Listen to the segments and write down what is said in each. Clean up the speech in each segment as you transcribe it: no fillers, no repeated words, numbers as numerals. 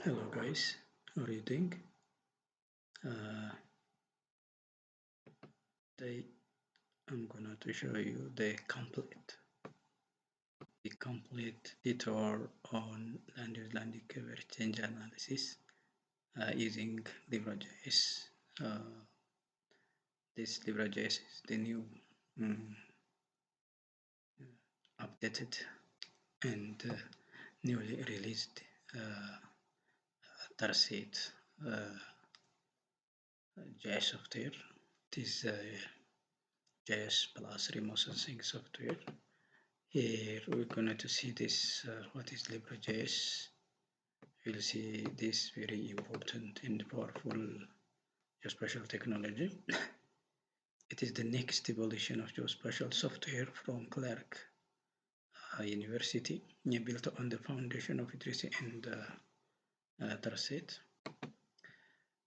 Hello guys, how are you doing? Today I'm gonna to show you the complete detour on land use land coverage change analysis using LiberaGIS. This LiberaGIS is the new updated and newly released TerrSet GIS software. It is GIS plus remote sensing software. Here we're going to see this, what is LiberaGIS. We'll see this very important and powerful geospatial technology. It is the next evolution of geospatial software from Clark University, built on the foundation of IDRISI and TerrSet.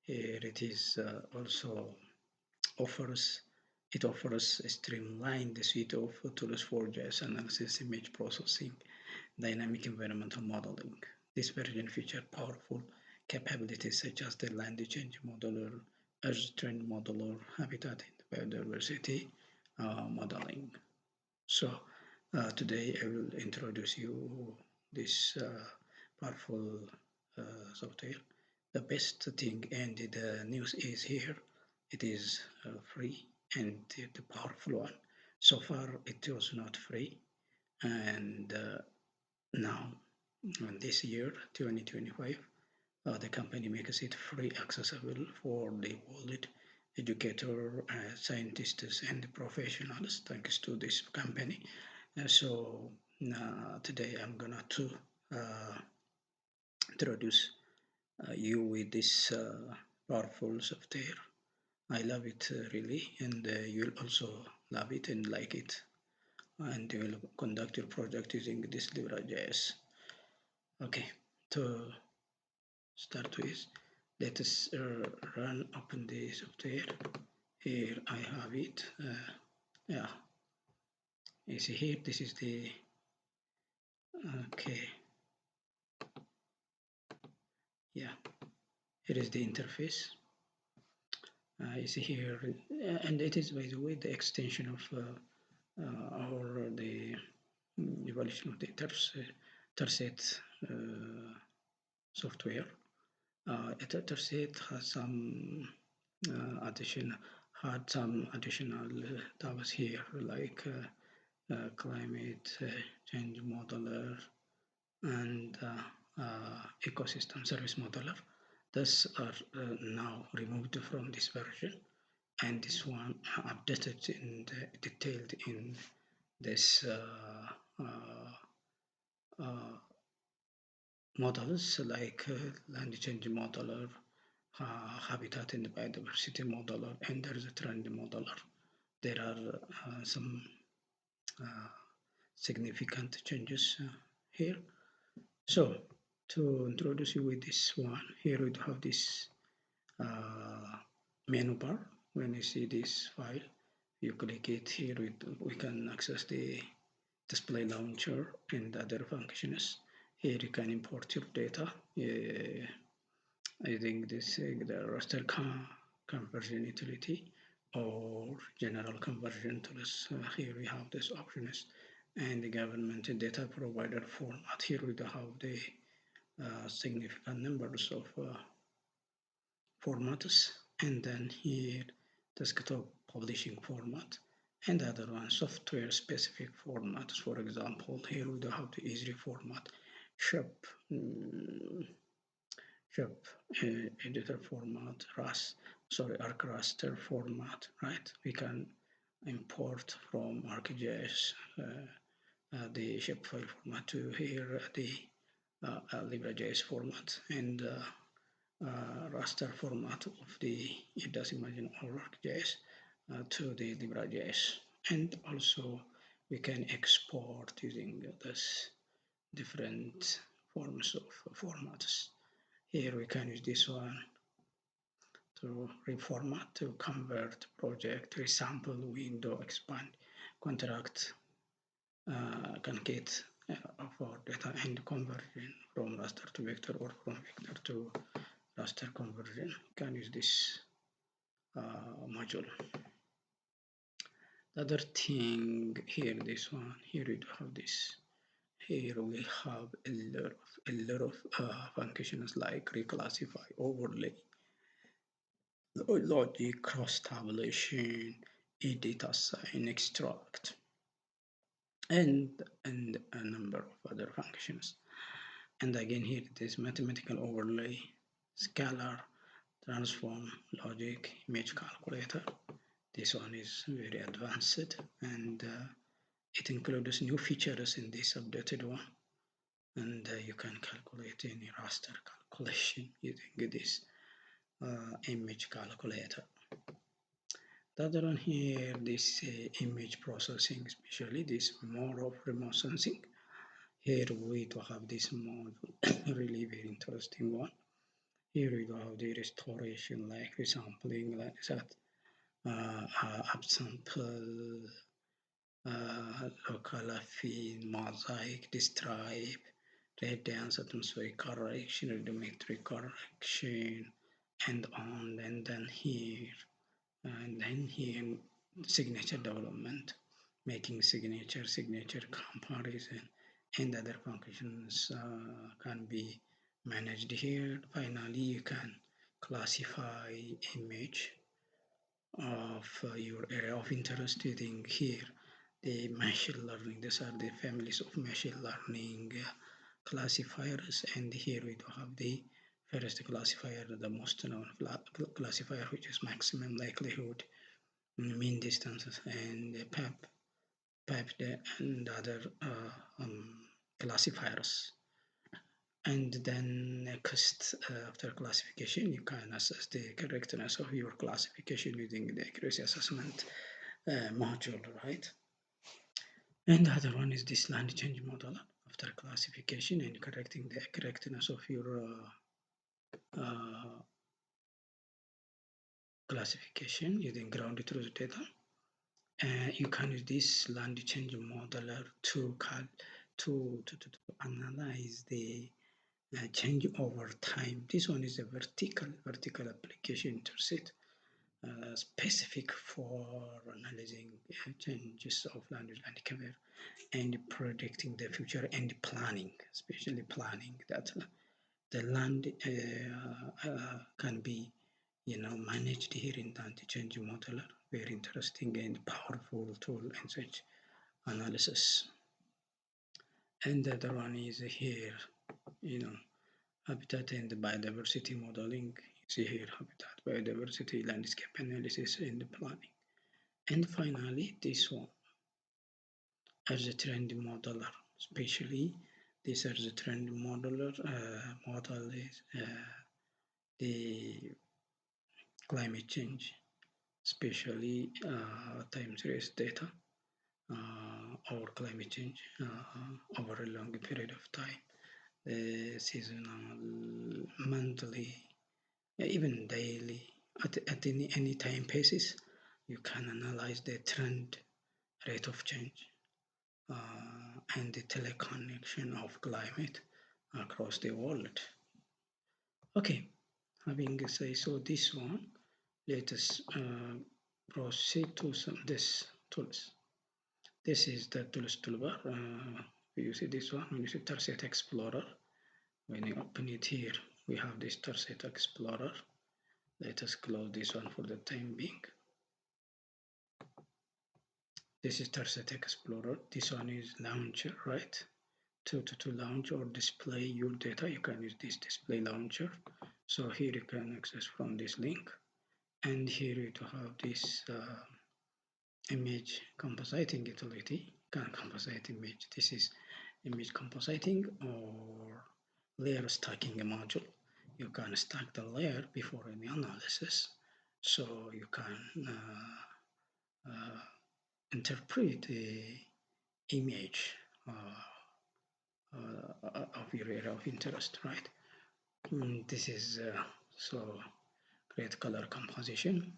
Here it is also offers a streamlined suite of tools for GIS analysis, image processing, dynamic environmental modeling. This version features powerful capabilities such as the land change modeler, Earth trend modeler, habitat and biodiversity modeling. So today I will introduce you this powerful software. The best thing and the news is here. It is free and the powerful one. So far it was not free, and now in this year 2025 the company makes it free accessible for the world educator, scientists and professionals, thanks to this company. So today I'm gonna to introduce you with this powerful software. I love it really, and you'll also love it and like it, and you will conduct your project using this LiberaGIS. Okay, to start with, let us open the software. Here I have it. Yeah, you see here, this is the, okay, yeah, here is the interface. You see here, and it is, by the way, the extension of or the evolution of the TerrSet software. TerrSet has some additional tabs here, like climate change modeler and ecosystem service modeler. These are now removed from this version, and this one updated and detailed in this models like land change modeler, habitat and biodiversity modeler, and there is a trend modeler. There are some significant changes here. So to introduce you with this one, here we have this menu bar. When you see this file, you click it here, we can access the display launcher and other functions. Here you can import your data. I think this the raster conversion utility or general conversion tools. Here we have these options, and the government data provider format. Here we have the significant numbers of formats, and then here desktop publishing format, and other one software specific formats. For example, here we have the easy format, shop editor format, arc raster format, right? We can import from ArcGIS the shapefile format to here the LiberaGIS format, and raster format of the IDAS Imagine or ArcGIS to the LiberaGIS. And also we can export using this different forms of formats. Here we can use this one to reformat, to convert project, resample, window, expand, contract, concatenate for data and conversion from raster to vector or from vector to raster conversion. You can use this module. The other thing here, this one, here we have this. Here we have a lot of functions like reclassify, overlay, logic, cross tabulation, edit, assign, extract, and a number of other functions. And again here it is mathematical overlay, scalar, transform, logic, image calculator. This one is very advanced, and it includes new features in this updated one. And you can calculate any raster calculation using this image calculator. The other one here, this image processing, especially this more of remote sensing. Here we do have this module, really very interesting one. Here we do have the restoration, like resampling, like that, upsample, local affine, mosaic, describe, radiance, atmospheric correction, radiometric correction, and on, and then here signature development, making signature comparison, and other functions can be managed here. Finally, you can classify image of your area of interest using here the machine learning. These are the families of machine learning classifiers, and here we do have the first classifier, the most known classifier, which is maximum likelihood, mean distances, and PEP, and other classifiers. And then next, after classification, you can assess the correctness of your classification using the accuracy assessment module, right? And the other one is this land change model. After classification and correcting the correctness of your classification using ground truth data, you can use this land change modeler to analyze the change over time. This one is a vertical application TerrSet, specific for analyzing changes of land cover and predicting the future and planning, especially planning that the land can be managed here in the change modeler. Very interesting and powerful tool in such analysis. And the other one is here, Habitat and Biodiversity Modeling. You see here, Habitat, Biodiversity, Landscape Analysis, and Planning. And finally, this one as a trend modeler, especially this as a trend modeler model is the climate change, especially time series data or climate change over a long period of time, seasonal, monthly, even daily, at any time basis. You can analyze the trend rate of change and the teleconnection of climate across the world. Okay, having said so this one, let us proceed to this tools. This is the tools toolbar. You see this one, when you see TerrSet Explorer, when you open it here, we have this TerrSet Explorer. Let us close this one for the time being. This is TerrSet Explorer. This one is launcher, right? To launch or display your data, you can use this display launcher. So here you can access from this link, and here you have this image compositing utility. Can composite image. This is image compositing or layer stacking module. You can stack the layer before any analysis, so you can interpret the image of your area of interest, right? This is so great color composition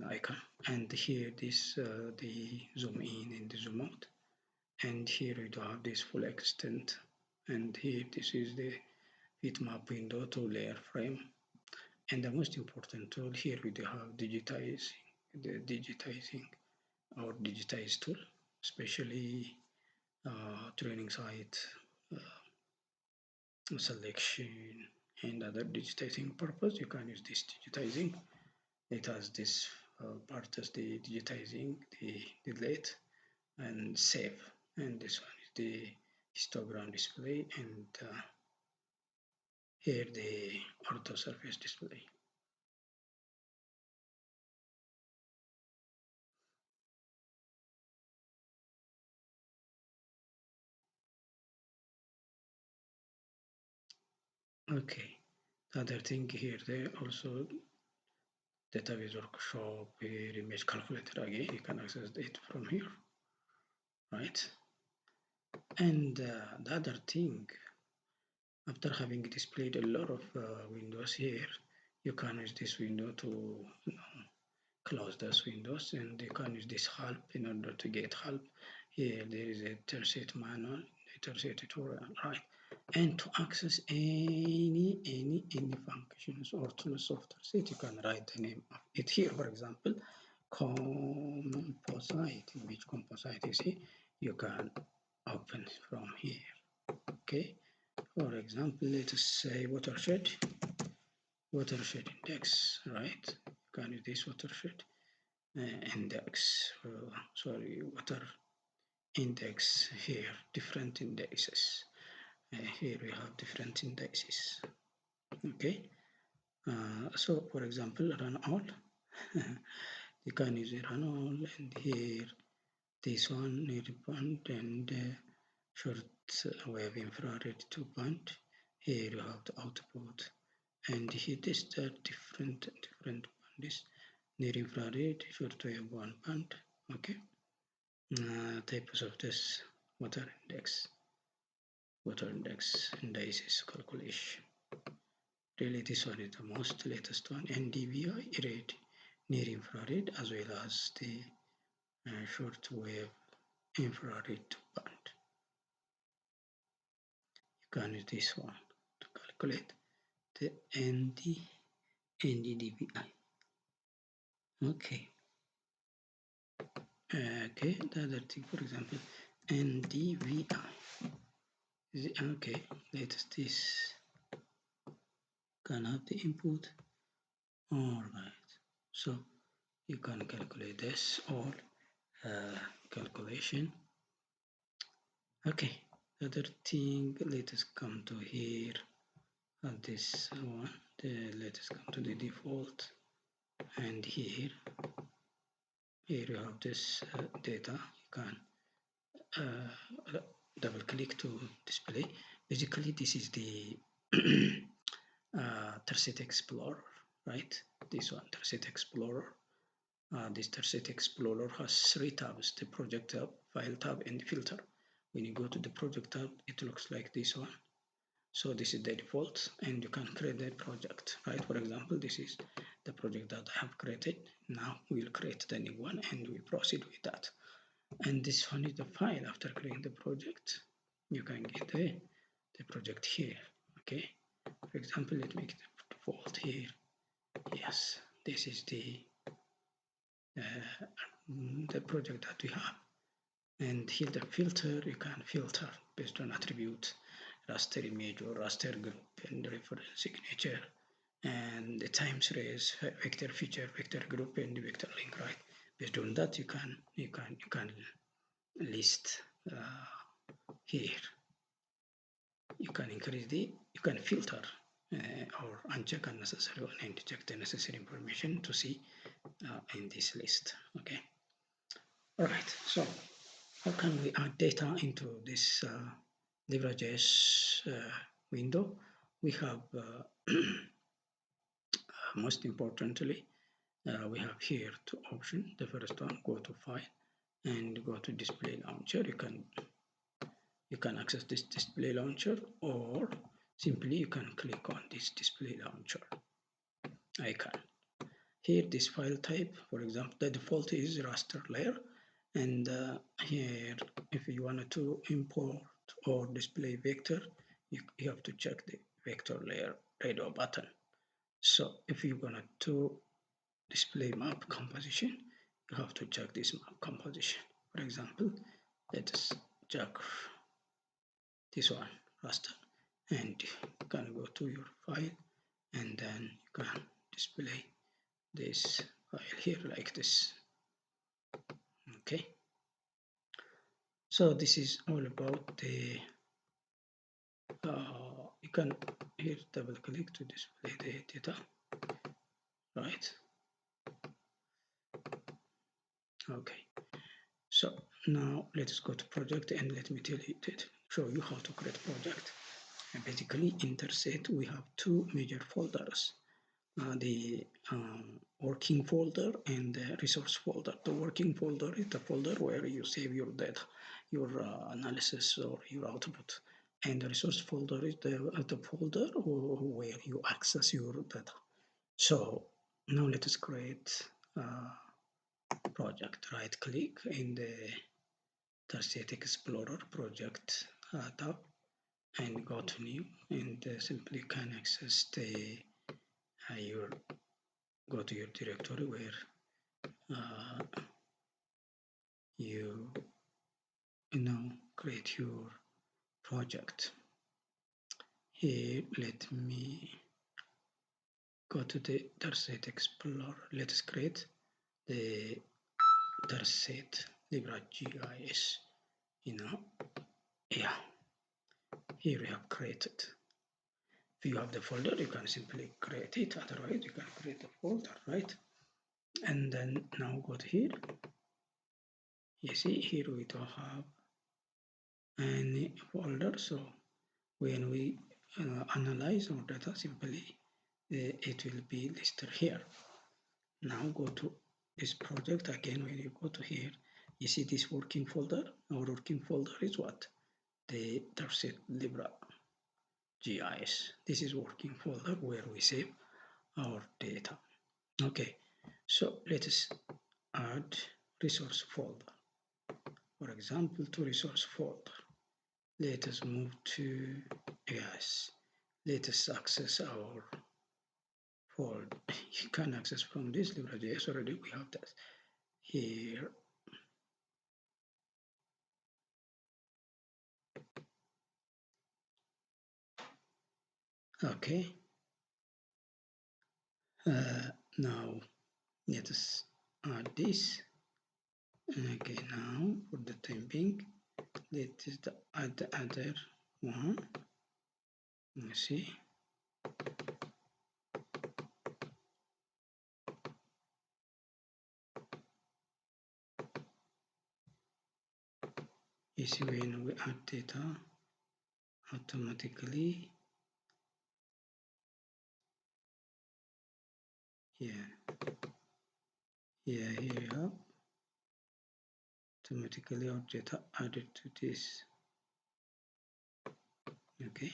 icon, and here this the zoom in and the zoom out, and here we do have this full extent, and here this is the bitmap window to layer frame. And the most important tool here we do have digitizing or digitize tool, especially training site selection and other digitizing purpose. You can use this digitizing. It has this part as the digitizing, the delete and save, and this one is the histogram display, and here the ortho surface display. Okay, the other thing here, they also database workshop, here image calculator, again you can access it from here, right? And the other thing, after having displayed a lot of windows here, you can use this window to close those windows, and you can use this help in order to get help. Here there is a TerrSet manual, a TerrSet tutorial, right? And to access any functions or tools of TerrSet, you can write the name of it here. For example, composite, which composite is here, you can open from here. Okay, for example, let us say watershed index, right? You can use this watershed index, water index here, different indexes. Here we have different indices. Okay, so for example, run all. You can use run all, and here this one near band and short wave infrared 2 band. Here you have the output, and here this are different bands. Near infrared, short wave 1 band. Okay, types of this water indices calculation. Really, this one is the most latest one. NDVI rate near infrared as well as the short wave infrared band. You can use this one to calculate the NDVI. Okay. Okay, the other thing, for example, NDVI. Okay, let's this can have the input. All right, so you can calculate this all calculation. Okay, the other thing, let us come to here at this one. Let us come to the default, and here you have this data. You can double click to display. Basically, this is the TerrSet Explorer, right? This one, TerrSet Explorer. This TerrSet Explorer has 3 tabs: the project tab, file tab, and filter. When you go to the project tab, it looks like this one. So this is the default, and you can create a project, right? For example, this is the project that I have created. Now we'll create the new one, and we'll proceed with that. And this one is the file. After creating the project, you can get the project here. Okay, for example, let's make the default here. Yes, this is the project that we have. And here the filter, you can filter based on attribute, raster image or raster group, and reference signature, and the time series, vector feature, vector group, and vector link, right? Based on that, you can list here. You can filter or uncheck unnecessary one and check the necessary information to see in this list. Okay. All right. So how can we add data into this LiberaGIS window? We have most importantly, we have here 2 options. The first one, go to File and go to Display Launcher. You can access this display launcher, or simply you can click on this display launcher icon. Here, this file type, for example, the default is raster layer, And here, if you wanted to import or display vector, you have to check the vector layer radio button. So if you wanted to display map composition, you have to check this map composition. For example, let us check this one, raster, and you can go to your file, and then you can display this file here like this. Okay, so this is all about the you can here double click to display the data, right? Okay, so now let's go to project, and let me show you how to create project. And basically in TerrSet we have two major folders, the working folder and the resource folder. The working folder is the folder where you save your data, your analysis or your output. And the resource folder is the folder where you access your data. So now let us create a project. Right click in the TerrSet Explorer project tab and go to new, and simply can access the your go to your directory where you now create your project. Here, let me go to the TerrSet Explorer. Let's create the TerrSet LiberaGIS. Yeah, here we have created. If you have the folder, you can simply create it. Otherwise, you can create the folder, right? And then now go to here. You see, here we don't have any folder. So when we analyze our data, simply it will be listed here. Now go to this project again. When you go to here, you see this working folder. Our working folder is what? The TerrSet Libra GIS. This is working folder where we save our data. Okay, so let us add resource folder. For example, to resource folder, let us move to GIS. Let us access our folder. You can access from this LiberaGIS already. We have that here. Okay. Now let us add this. Okay, now for the time being, let us add the other one. Let's see. You see, when we add data, automatically, here you have automatically our data added to this. Okay.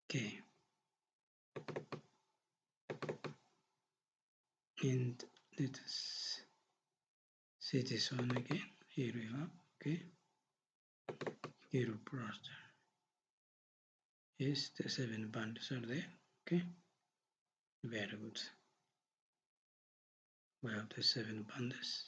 Okay. And let us see this one again. Here we have. Okay. Here browser. Yes, the 7 bands are there. Okay. Very good. We have the 7 bands.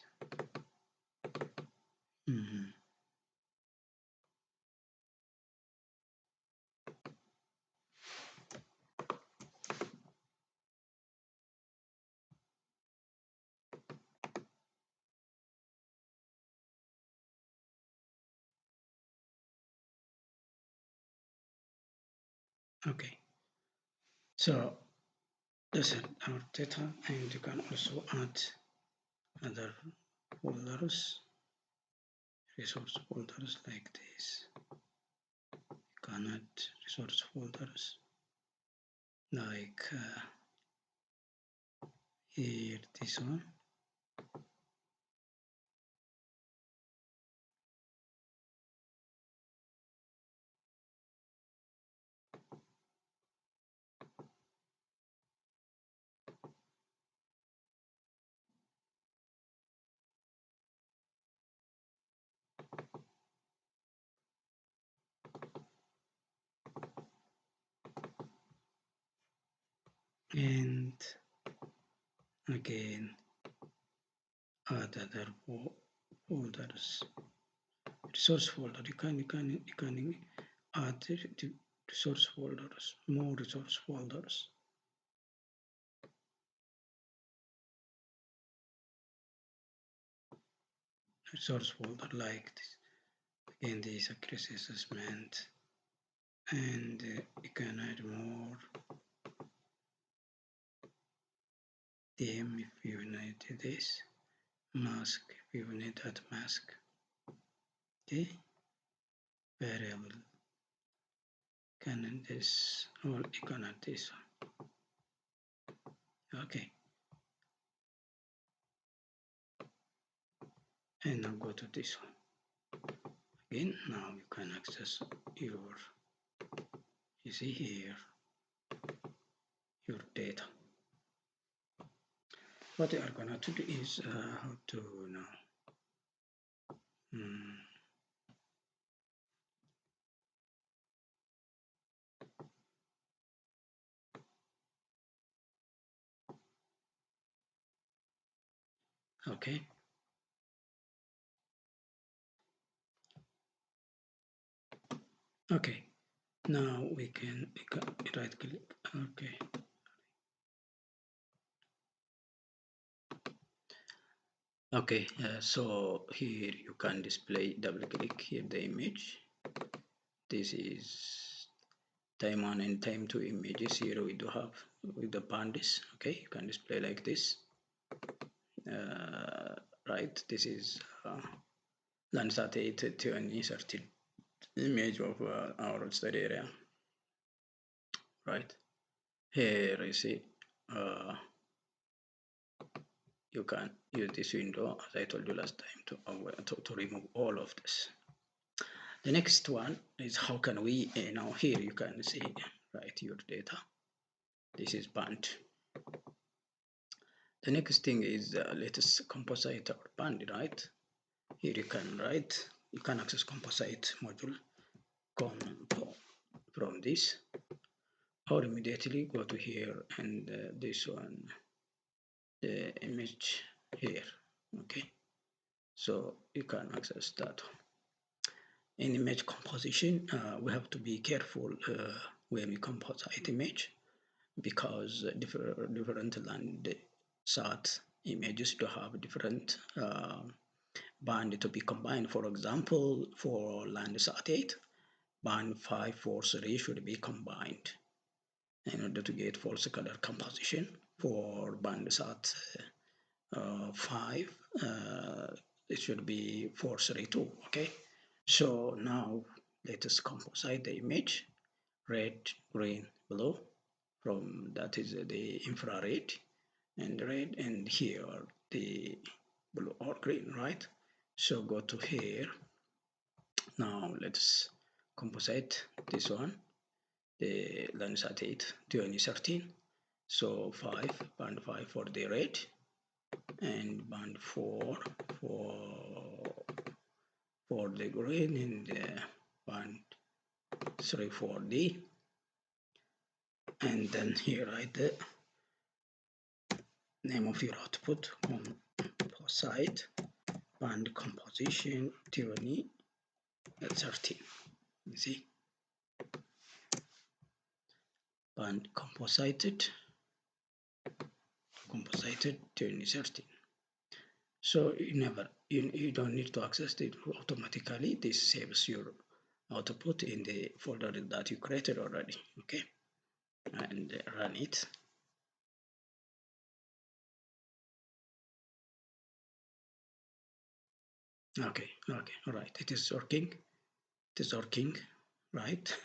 Okay. So that's our data, and you can also add other folders, resource folders like this. You can add resource folders like here, this one. And again add other folders, resource folder. You can add the resource folders, more resource folders. Resource folder like this. Again, this accuracy assessment, and you can add more them if you need this, mask if you need that mask. Okay, variable, can add this, or you can add this one. Okay, and now go to this one. Again, now you can access your, you see here, your data. What you are gonna do is how to now. Okay. Okay. Now we can right click. Okay. Okay. So here you can display, double click here the image. This is time 1 and time 2 images. Here we do have with the pandas. Okay, you can display like this. Right. This is Landsat 8 to an inserted image of our study area. Right. Here you see you can use this window, as I told you last time, to remove all of this. The next one is how can we, now here you can see, right, your data. This is band. The next thing is let us composite our band, right? Here you can access composite module from this, or immediately go to here and this one, the image here. Okay, so you can access that. In image composition, we have to be careful when we composite image, because different Landsat images do have different band to be combined. For example, for Landsat 8, band 543 should be combined in order to get false color composition. For Landsat 5, it should be 432. Okay, so now let us composite the image, red, green, blue. From that is the infrared and red, and here the blue or green, right? So go to here. Now let's composite this one, the Landsat 8 2013. So band 5 for the red, and band 4 for the green, and band 3 for the, and then here write the name of your output, composite band composition 2013. You see, band composited 2013. So you don't need to access it automatically. This saves your output in the folder that you created already. Okay, and run it. Okay, all right. It is working. It is working, right?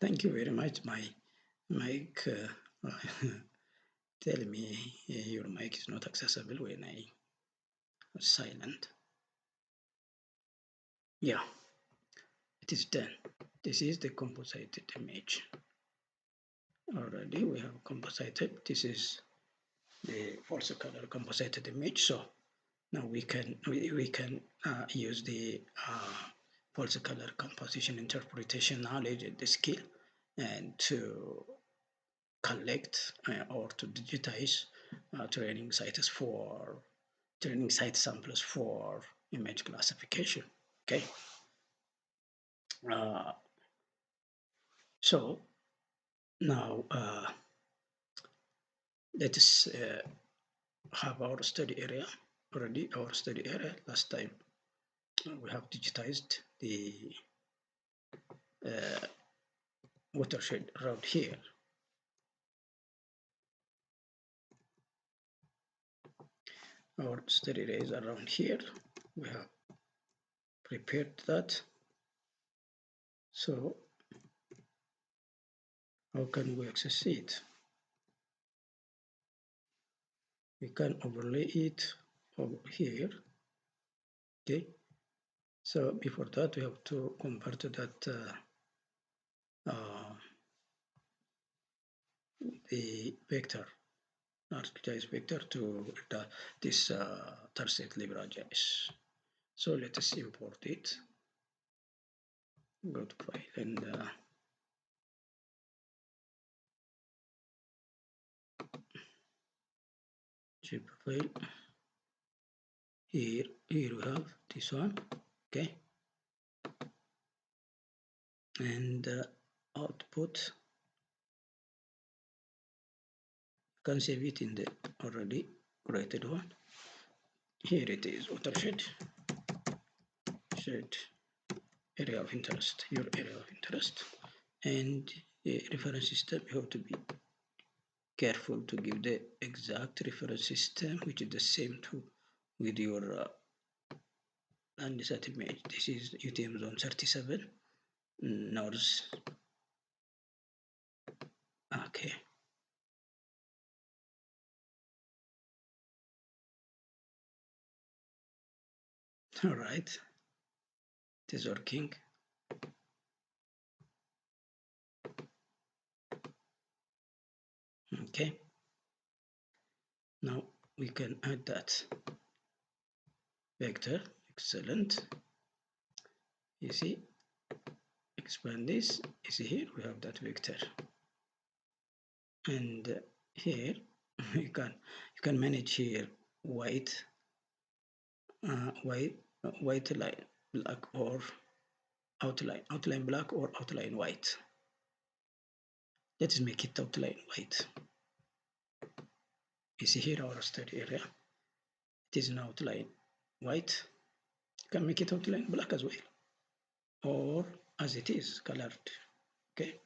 Thank you very much. My mic tell me your mic is not accessible when I was silent. Yeah, it is done. This is the composited image. Already we have composited. This is the false color composited image. So now we can use the false color composition interpretation knowledge and the skill and to collect or to digitize training site samples for image classification. Okay. So now let us have our study area already. Our study area last time we have digitized the watershed around here. Our study area is around here. We have prepared that. So how can we access it? We can overlay it over here. Okay. So before that, we have to convert that the vector, ArcGIS vector to this TerrSet LiberaGIS. So let us import it. Go to file and zip file. Here we have this one. Okay. And output, you can save it in the already created one. Here it is, watershed, area of interest, your area of interest, and the reference system. You have to be careful to give the exact reference system, which is the same to with your Landsat image. This is UTM zone 37 north. Okay. All right. It is working. Okay. Now we can add that vector. Excellent. You see, expand this. You see here we have that vector, and here you can manage here white line, black or outline black or outline white. Let's make it outline white. You see here our study area. It is an outline white. You can make it outline black as well, or as it is colored. Okay.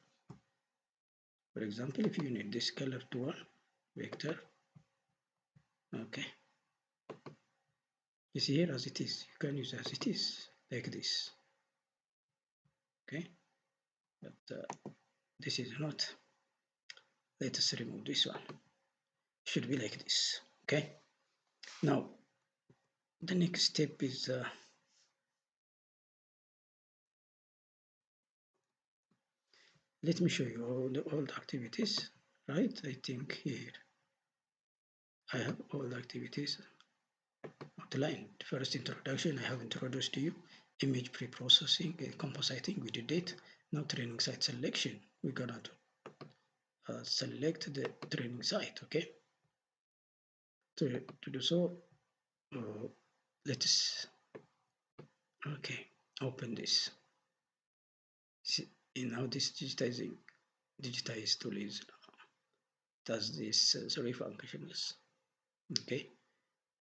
For example, if you need this colored one vector, okay. You see here as it is. You can use as it is like this. Okay. But this is not. Let us remove this one. It should be like this. Okay. Now the next step is let me show you all the activities, right? I think here I have all the activities outlined. First introduction, I have introduced to you image pre-processing and compositing. We did it. Now training site selection. We're gonna select the training site. Okay. To do so, let's open this. See, now this digitize tool is does this three functions. Okay,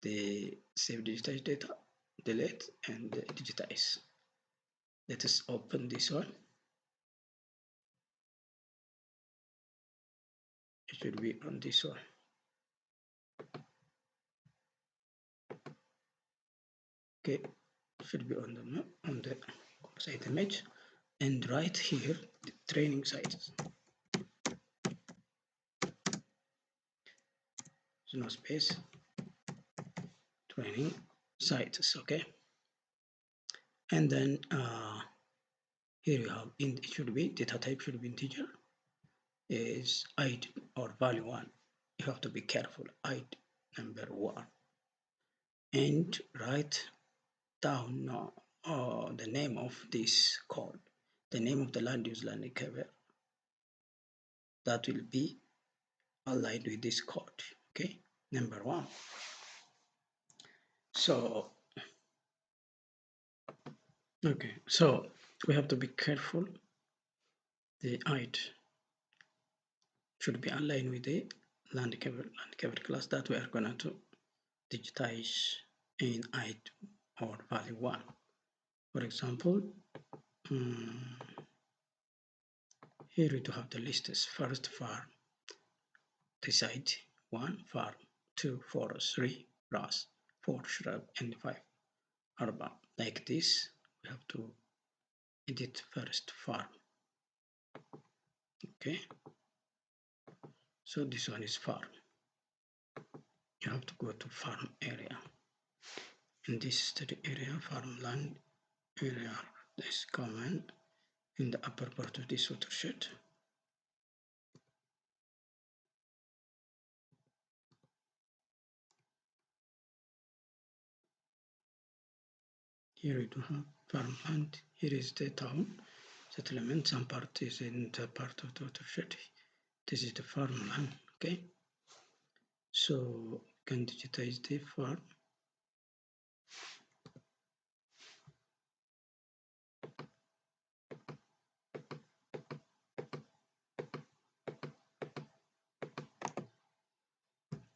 the save digitized data, delete, and digitize. Let us open this one. It should be on this one. Okay, should be on the composite image, and right here the training sites. There's no space. Training sites, okay. And then here you have it should be data type should be integer, is id or value 1. You have to be careful, id number 1, and write down the name of this code, the name of the land use land cover that will be aligned with this code, okay, number 1. So okay, so we have to be careful. The id should be aligned with the land cover class that we are going to digitize in id or value 1. For example, here we do have the lists. First, farm, the site 1, farm, 2, forest, 3, grass, 4, shrub, and 5, urban. Like this, we have to edit first farm. Okay, so this one is farm. You have to go to farm area. In this study area, farmland area, this command in the upper part of this watershed. Here we do have farmland. Here is the town settlement. Some part is in the part of the watershed. This is the farmland. Okay, so we can digitize the farm.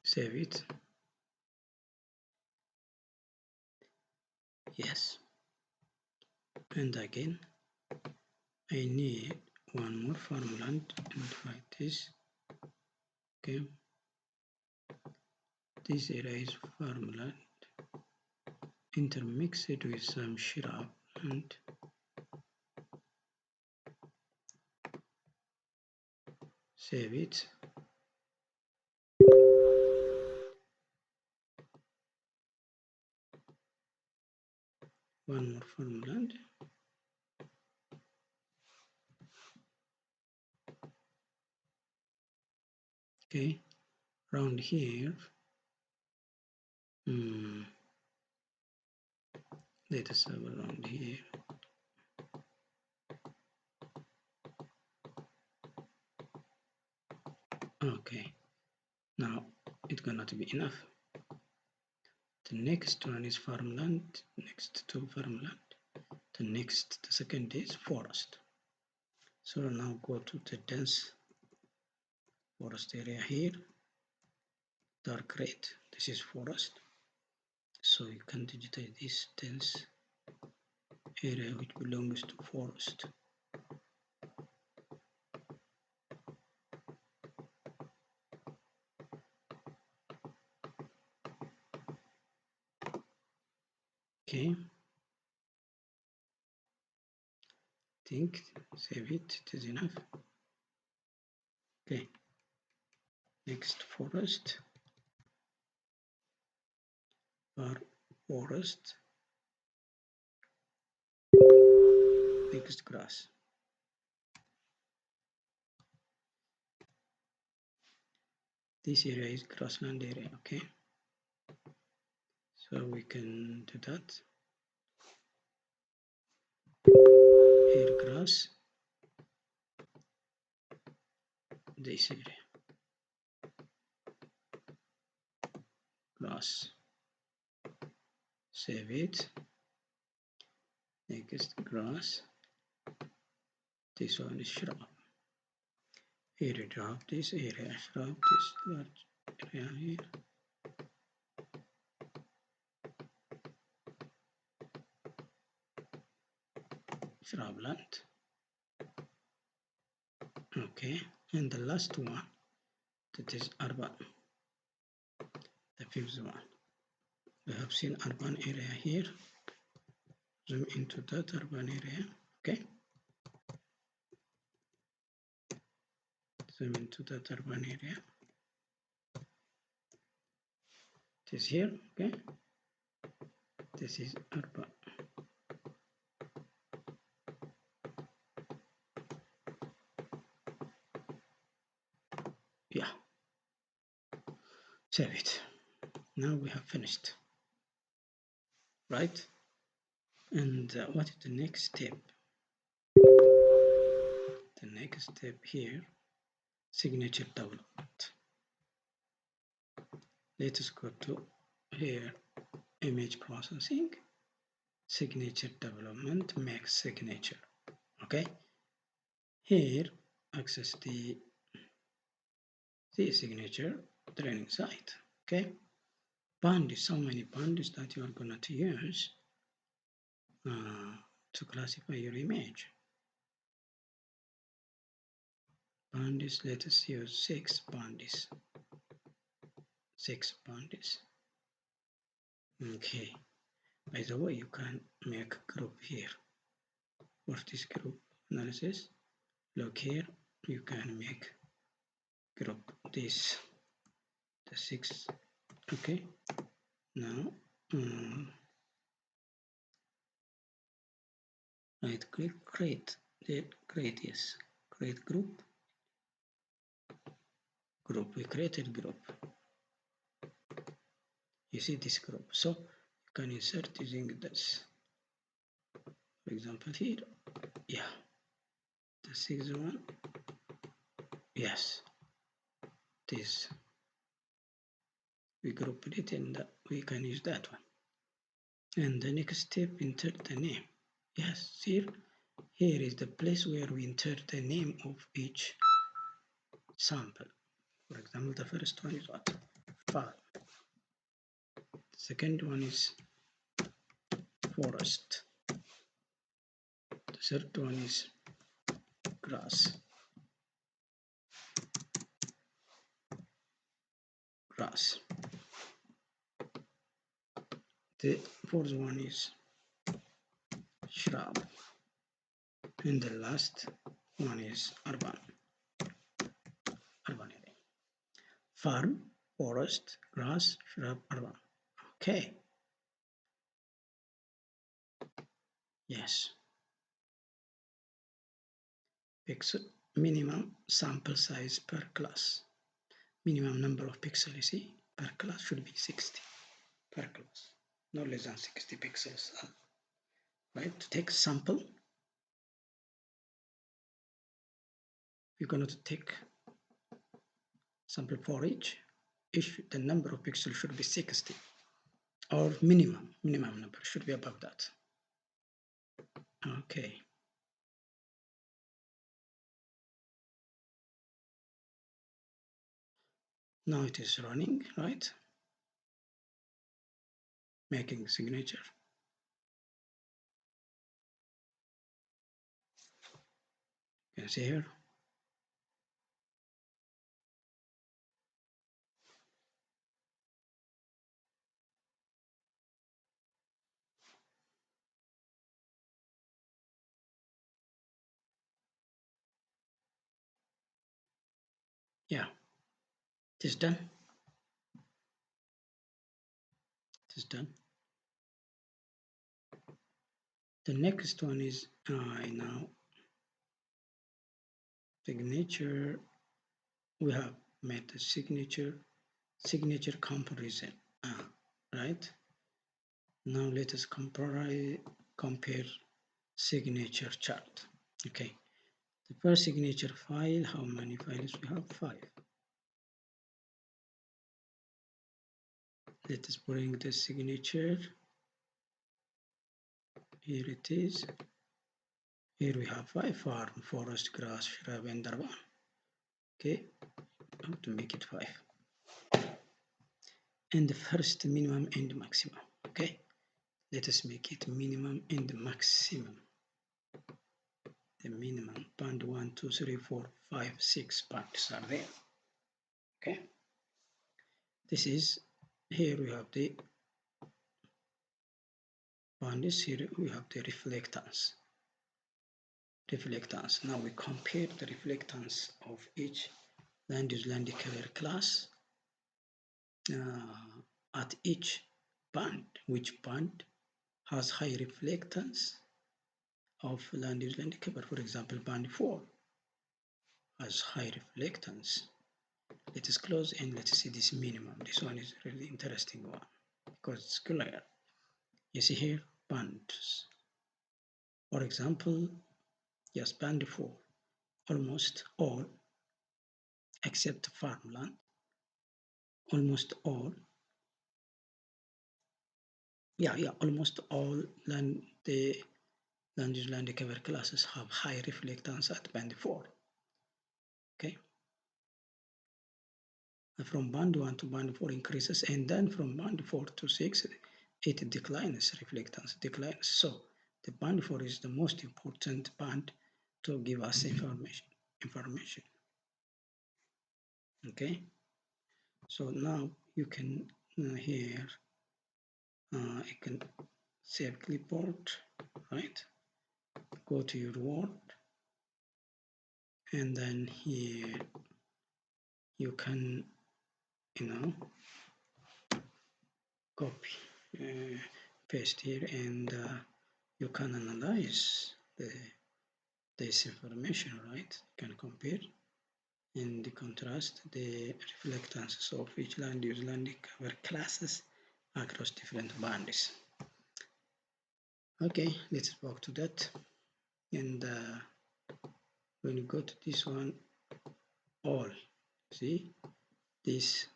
Save it. Yes. And again, I need one more farmland and write this. Okay. This area is farmland intermixed with some shrub and save it. One more farmland. Okay, around here, let us have around here. Okay, now it's gonna be enough. The next one is farmland, next to farmland. The second is forest. So now go to the dense forest area here, dark red, this is forest. So you can digitize this dense area which belongs to forest. Okay, think, save it, it is enough. Okay, next forest, forest, next grass. This area is grassland area, okay? So we can do that. Here grass, this area, grass, save it, next grass, this one is shrub. Here you have this area, shrub, this large area here. Shrubland. Okay, and the last one, that is urban, the fifth one. We have seen urban area here. zoom into that urban area. Okay, zoom into that urban area. It is here. Okay, this is urban. Yeah, save it. Now we have finished, right? And what is the next step? The next step here, signature development. Let us go to here, image processing, signature development, make signature. Okay, here access the signature training site. Okay, boundaries, so many boundaries that you are going to use to classify your image. Boundaries, let us use 6 boundaries. 6 boundaries. Okay, by the way, you can make a group here. For this group analysis, look here, you can make group this, the 6. Okay, now right click, create, yes, create group, we created group. You see this group, so you can insert using this. For example here, yeah, the 6th one, yes, this, we grouped it and we can use that one. And the next step, insert the name. Yes, here is the place where we insert the name of each sample. For example, the first one is what? Farm. The second one is forest. The third one is grass. The fourth one is shrub. And the last one is urban area. Farm, forest, grass, shrub, urban. Okay. Yes. Pixel minimum sample size per class. Minimum number of pixels, you see, per class should be 60 per class, no less than 60 pixels. Right, to take sample, we're going to take sample for each, the number of pixels should be 60, or minimum number should be above that. Okay. Now it is running, right? Making signature. You can see here. Yeah, it is done. It is done. The next one is now signature. We have made the signature comparison. Right. Now let us compare signature chart. Okay. The first signature file, how many files we have? 5. Let us bring the signature. Here it is. Here we have 5: farm, forest, grass, shrub, and urban. Okay, I have to make it 5. And the first minimum and maximum. Okay, let us make it minimum and maximum. The minimum band 1, 2, 3, 4, 5, 6 bands are there. Okay, this is, here we have the boundaries. Here we have the reflectance. Now we compare the reflectance of each land use land cover class at each band. Which band has high reflectance of land use land cover? For example, band 4 has high reflectance. Let us close and let's see this minimum. This one is really interesting one because it's clear. You see here bands. For example, yes, band 4, almost all except farmland, almost all, almost all the land use land cover classes have high reflectance at band 4. Okay. From band 1 to band 4 increases, and then from band 4 to 6 it declines, reflectance declines. So the band 4 is the most important band to give us information. Okay, so now you can here you can save clipboard, right? Go to your Word, and then here you can copy, paste here, and you can analyze this information, right? You can compare and contrast the reflectances of each land use land cover classes across different boundaries. Okay, let's walk to that. And when you go to this one, all, see this,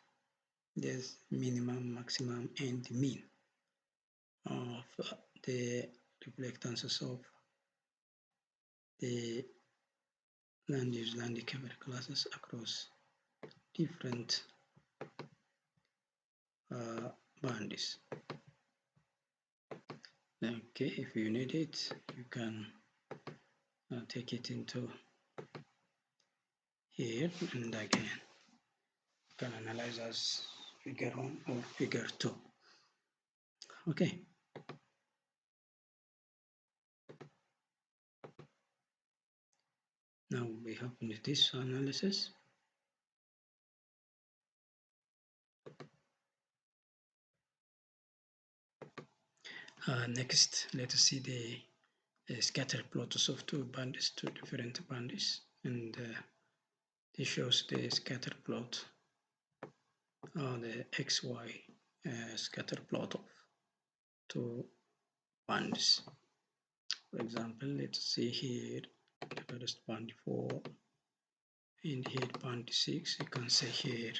there's minimum, maximum, and mean of the reflectances of the land use land cover classes across different boundaries. Okay, if you need it, you can take it into here, and again you can analyze as figure 1 or figure 2. Okay. Now we have this analysis. Next, let us see the scatter plots of two different boundaries, and this shows the scatter plot, the XY scatter plot of two boundaries. For example, let's see here the first band 4, and here band 6. You can say here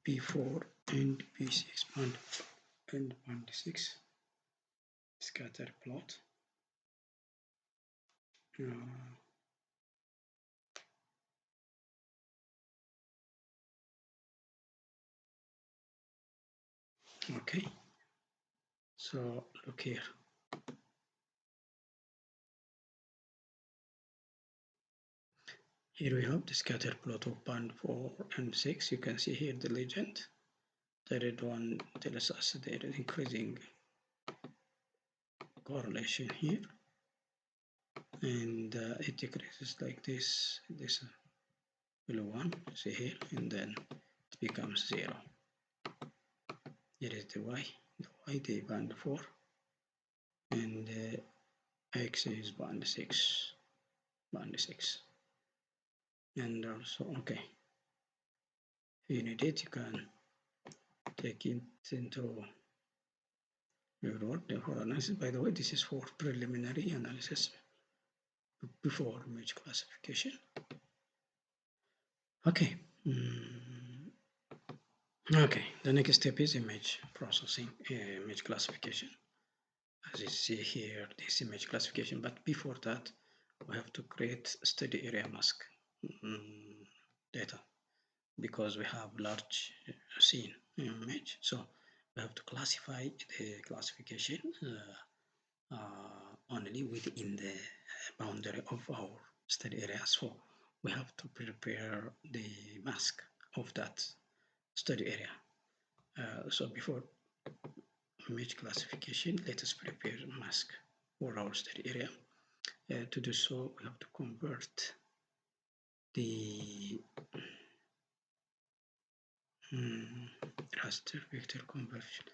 B4 and B6 band and band 6 scatter plot. Okay, so look here. Here we have the scatter plot of band 4 and 6. You can see here the legend. The red one tells us there is increasing correlation here, and it decreases like this below 1, see here, and then it becomes 0. Here is the Y, the band 4, and the X is band 6, and also, okay, if you need it, you can take it into your work for analysis. By the way, this is for preliminary analysis before image classification. Okay. Okay, the next step is image processing, image classification. As you see here, this image classification, but before that, we have to create study area mask data, because we have large scene image, so we have to classify the classification only within the boundary of our study area. So we have to prepare the mask of that study area. So before image classification. Let us prepare a mask for our study area. To do so, we have to convert the raster vector conversion.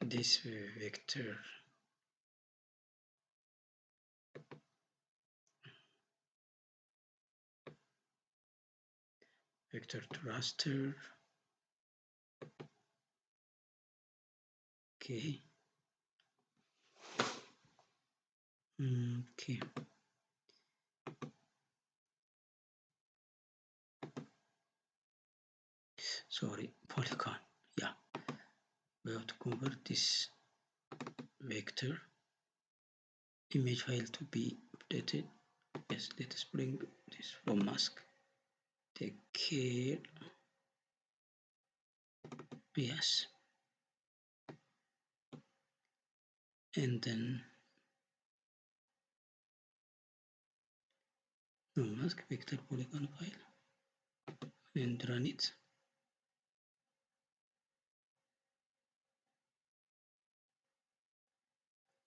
This vector to raster. Okay. Okay. Sorry, polygon. Yeah, we have to convert this vector image file to be updated. Yes, let us bring this from mask. Take care. Yes. And then no mask vector polygon file and run it.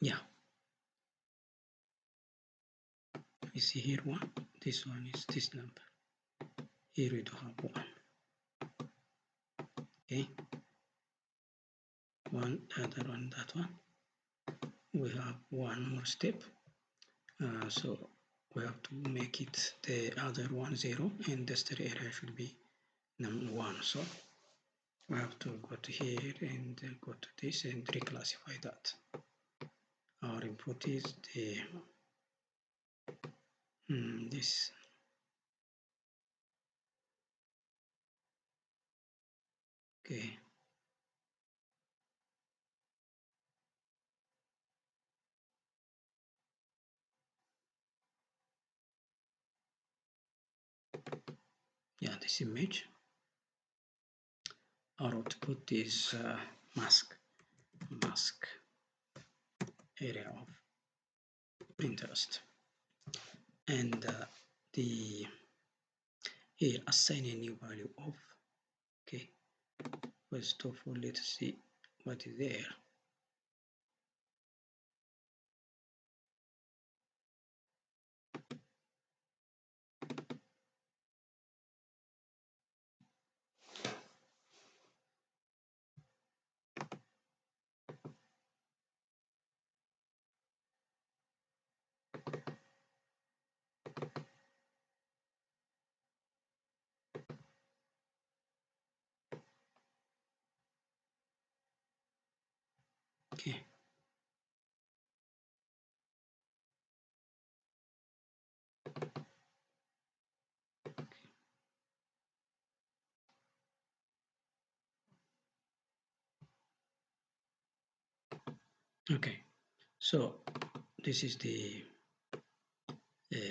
Yeah. You see here one. This one is this number. Here we do have one. Okay. One, other one, that one. We have one more step. So we have to make it the other one 0 and the study area should be number 1. So we have to go to here and go to this and reclassify that. Our input is the this. Okay. Yeah, this image. Our output is mask area of interest, and the here assign a new value of. Okay, first of all, let's see what is there. Okay. Okay, so this is the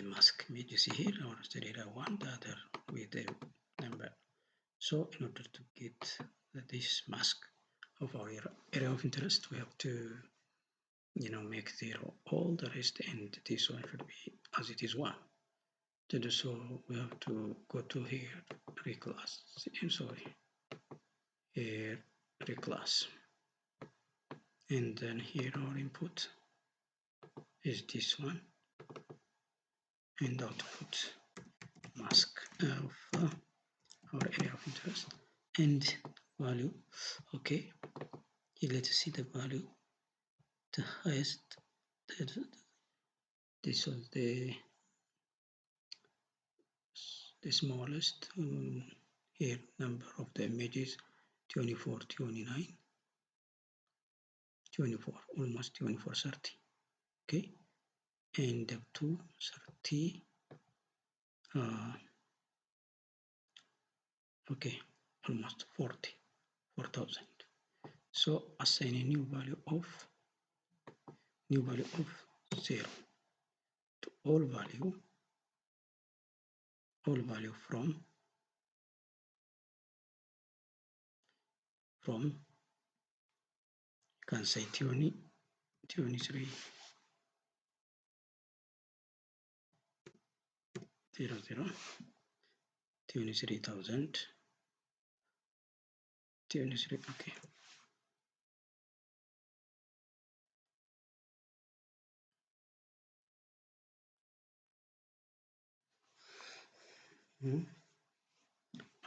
mask image you see here, our study area 1, the other with the number. So in order to get this mask of our area of interest, we have to make 0 all the rest, and this one should be as it is 1. To do so, we have to go to here, reclass, here, reclass. And then here our input is this one, and output mask of our area of interest and value. Okay, here let's see the value. The highest, this was the smallest here number of the images 24, 29, 24, almost 24, 30. Okay, and up to 30. Okay, almost 4,000. So assign a new value of 0 to all value from you can say 23, 00, 23,000, 23. Okay,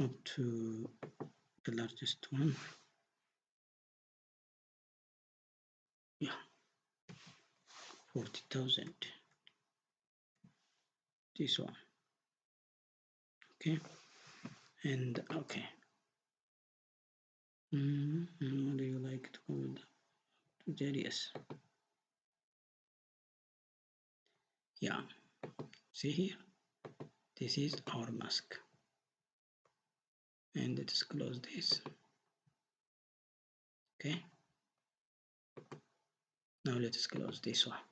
up to the largest one. Yeah, 40,000. This one. Okay, and okay. What do you like to call it? GIS. Yeah, see here. This is our mask. And let's close this. Okay. Now let's close this one.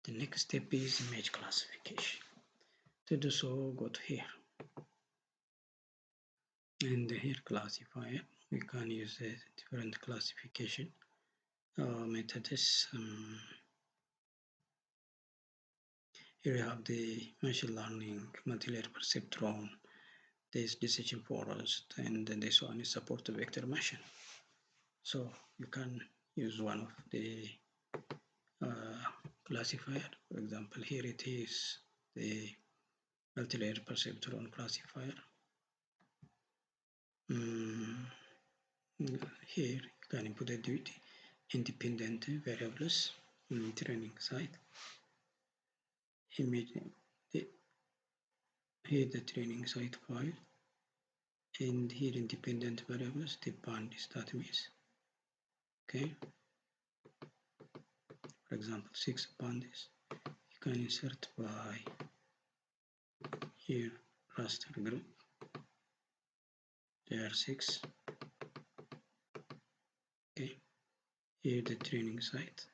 The next step is image classification. To do so, go to here. And here classifier, we can use a different classification methods. Here we have the machine learning, multi-layer perceptron, this decision forest, and this one is support vector machine. So you can use one of the classifier. For example, here it is the multi-layer perceptron classifier. Here you can input the duty independent variables in training site. Image here the training site file, and here independent variables, the bandis, that means. Okay, for example 6 bandis. You can insert by here raster group. There are 6. Okay, here the training site.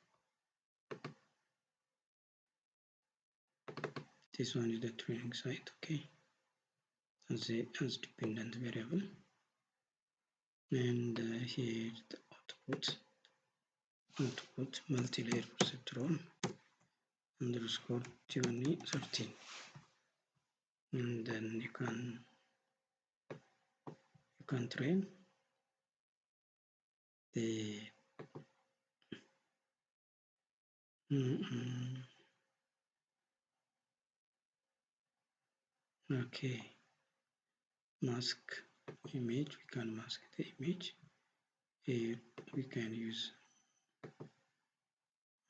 This one is the training site. Okay, as dependent variable, and here the output multi-layer perceptron underscore 2013, and then you can train the okay, mask image. We can mask the image. Here we can use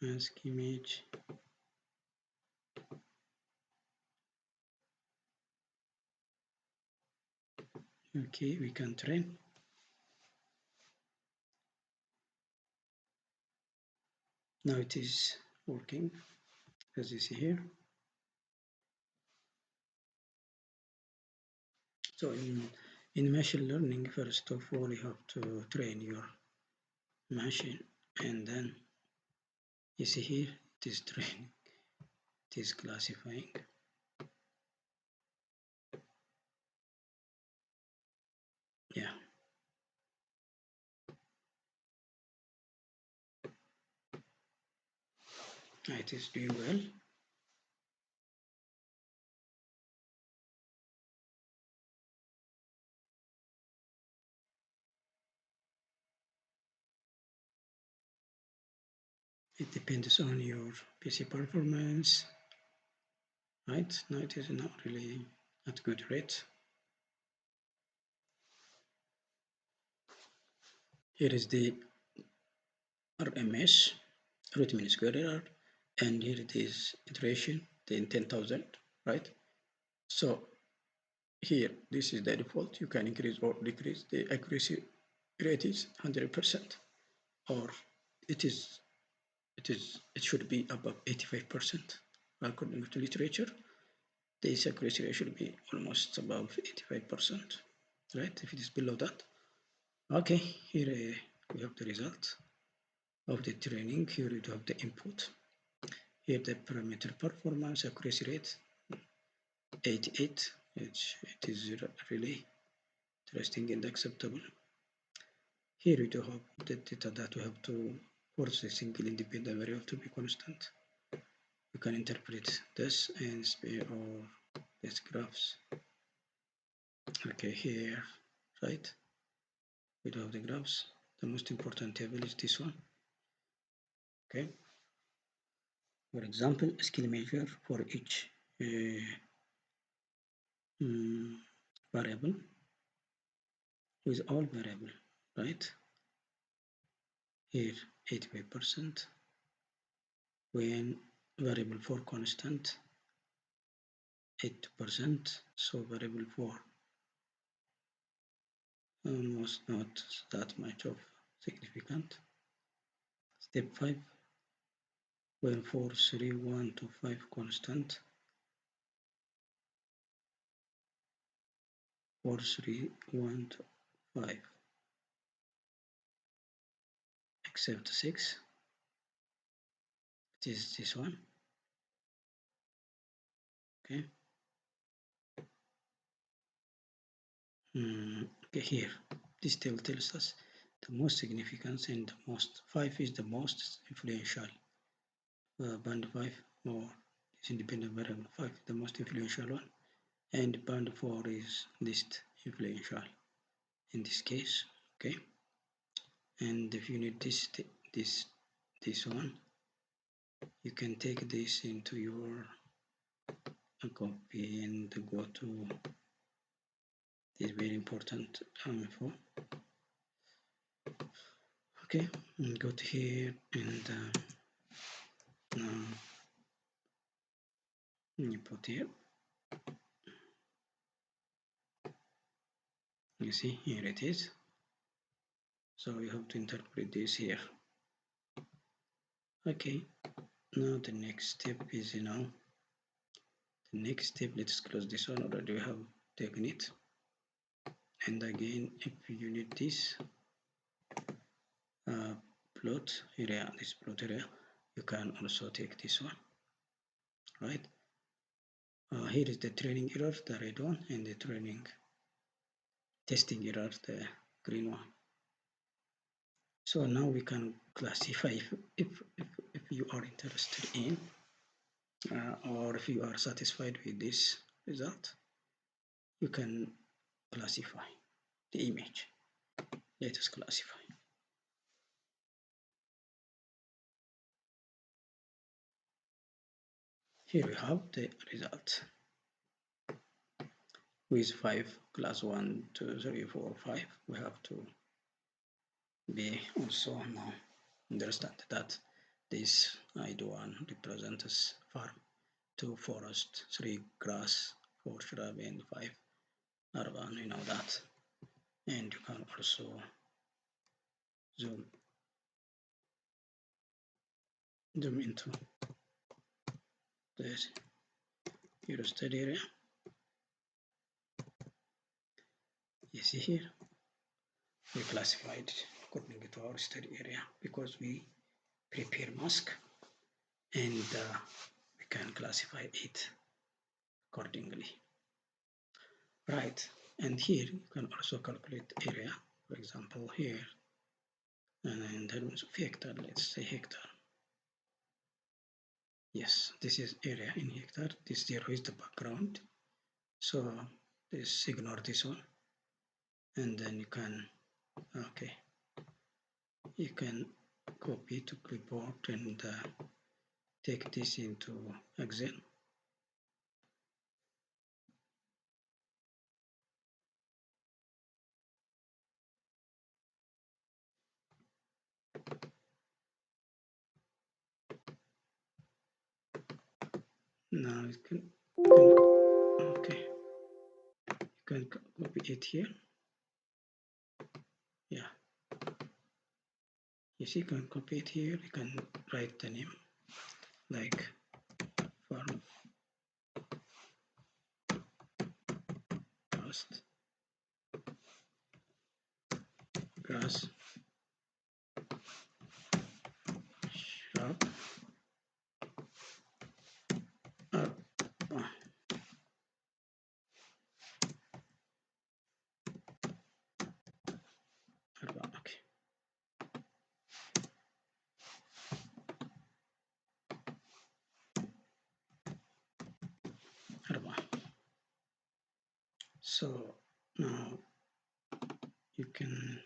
mask image. Okay, we can train. Now it is working, as you see here. So in machine learning, first of all, you have to train your machine, and then you see here it is training, it is classifying. Yeah. It is doing well. It depends on your PC performance, right? Now it is not really at good rate. Here is the RMS, root mean square error, and here it is iteration, then 10,000, right? So here, this is the default. You can increase or decrease. The accuracy rate is 100%, or it should be above 85%. According to literature, this accuracy rate should be almost above 85%, right? If it is below that, okay. Here we have the result of the training. Here we have the input. Here the parameter performance accuracy rate 88, which it is really interesting and acceptable. Here we do have the data that we have to force a single independent variable to be constant. You can interpret this and spare or these graphs. Okay, here, right? We do have the graphs. The most important table is this one. Okay. For example, skill measure for each variable with all variable, right? Here 85% when variable for constant 8%, so variable for almost not that much of significant. Step 5, when 4, 3, 1 to 5 constant, 4, 3, 1 to 5, except 6, it is this one, okay. Okay, here, this table tells us the most significant and the most, 5 is the most influential, band 5 or this independent variable 5 is the most influential one, and band 4 is least influential in this case, okay. And if you need this one, you can take this into your copy and go to this very important info. Okay, and go to here and you put here. You see, here it is. So you have to interpret this here. Okay, now the next step is, the next step, let's close this one, already we have taken it. And again, if you need this plot area, this plot area, you can also take this one, right? Here is the training error, the red one, and the testing error, the green one. So now we can classify if you are interested in or if you are satisfied with this result, you can classify the image. Let us classify. Here we have the result with 5 class 1, 2, 3, 4, 5. We have to be also now understand that this ID1 represents farm, 2 forest, 3 grass, 4 shrub, and 5 urban. You know that. And you can also zoom into this your study area. You see here, we classified according to our study area because we prepare mask and we can classify it accordingly. Right, and here you can also calculate area, for example here, and in terms of hectare, let's say hectare. Yes, this is area in hectare. This 0 is the background, so let's ignore this one, and then you can, okay, you can copy to clipboard and take this into Excel. Now you can okay, you can copy it here. Yeah, you see, you can copy it here. You can write the name like farm past grass shrub okay. So now you can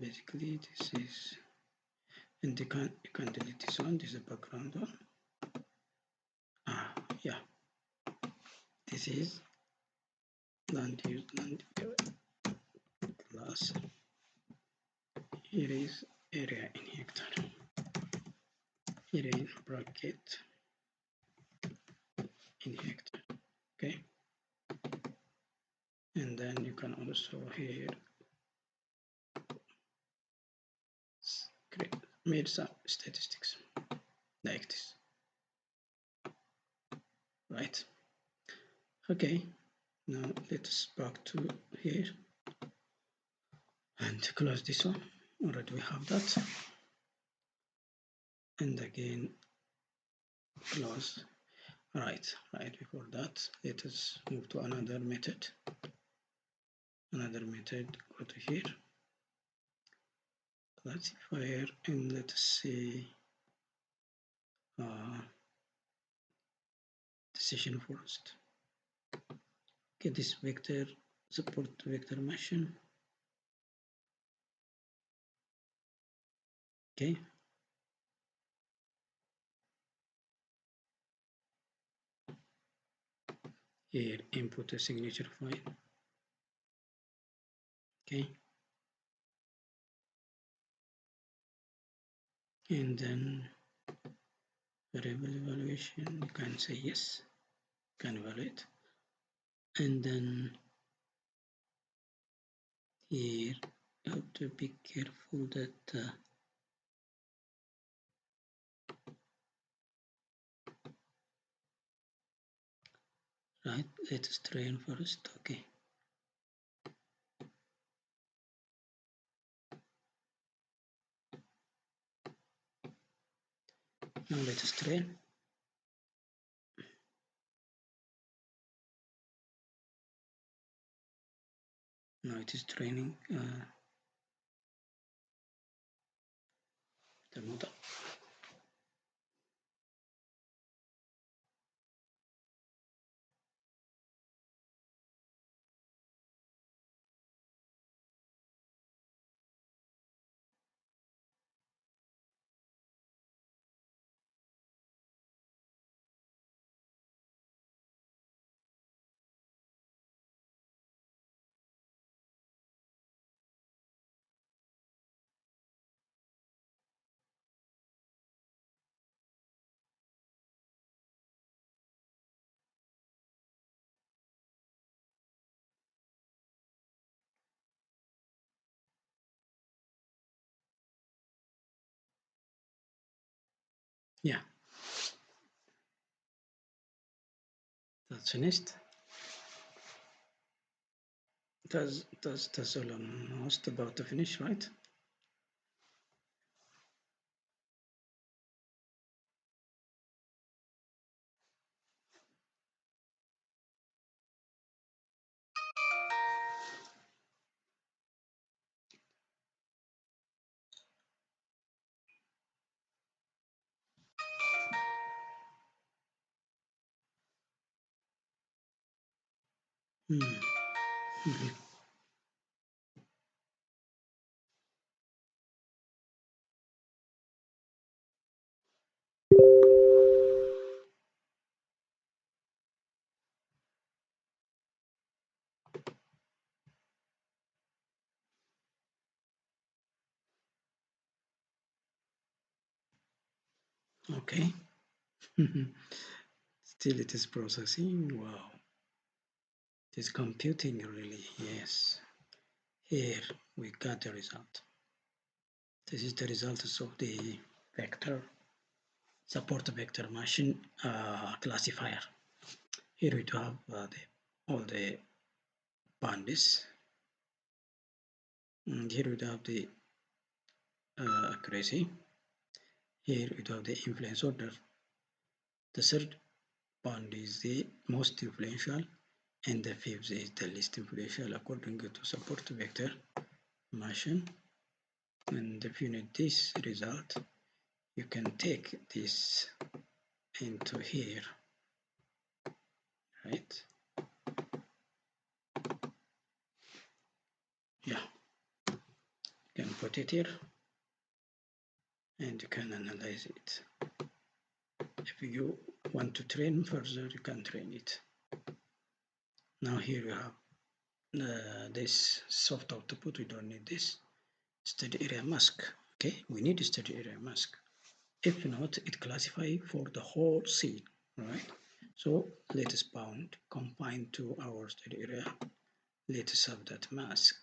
basically this is, and you can delete this one. This is a background one. Yeah, this is land use plus here is area in hectare, area in bracket in hectare. Okay, and then you can also here made some statistics like this, right? Okay, now let's back to here and close this one. Already we have that, and again close. Right before that, let us move to another method. Go to here, classifier, and let's see decision forest. Okay, this vector support vector machine. Okay, here input a signature file. Okay, and then variable evaluation, you can say yes, can evaluate, and then here you have to be careful that right, let's train first. Okay, now let us train. Now it is training the model. Yeah, that's finished. That's almost about to finish, right? Okay. Still it is processing. Wow. It is computing really. Yes. Here we got the result. This is the results of the vector support vector machine classifier. Here we do have all the boundaries. And here we do have the accuracy. Here we do have the influence order. The third bound is the most influential, and the fifth is the least influential according to support vector machine. And if you need this result, you can take this into here, right? Yeah, you can put it here and you can analyze it. If you want to train further, you can train it. Now here we have this soft output. We don't need this study area mask. Okay, we need a study area mask. If not, it classify for the whole scene, right? So let us bound confine to our study area. Let us have that mask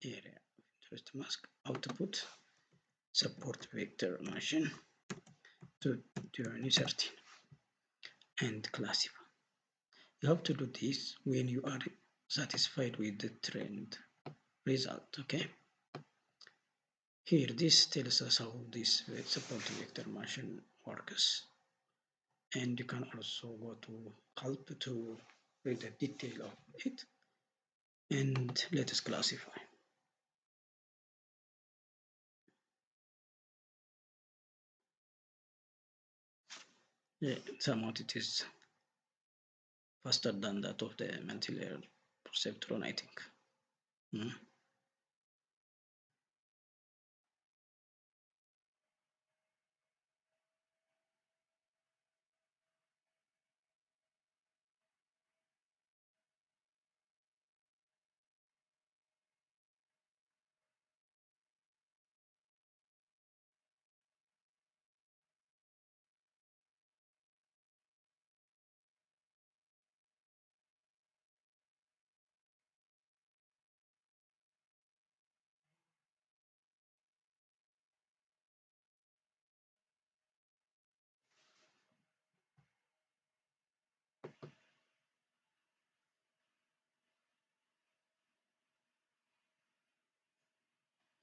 area. Just mask output support vector machine to 2013 and classify. You have to do this when you are satisfied with the trend result. Okay. Here, this tells us how this support vector machine works, and you can also go to help to read the detail of it. And let us classify. Yeah, somewhat it is faster than that of the multi-layer perceptron, I think.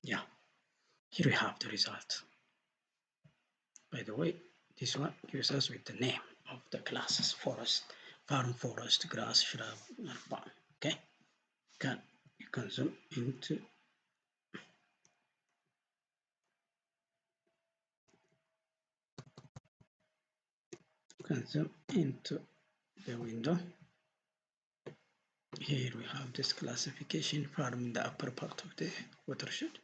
Yeah, here we have the result. By the way, this one gives us with the name of the classes: forest, farm, forest, grass, shrub, and palm. Okay, you can zoom into the window. Here we have this classification farm in the upper part of the watershed,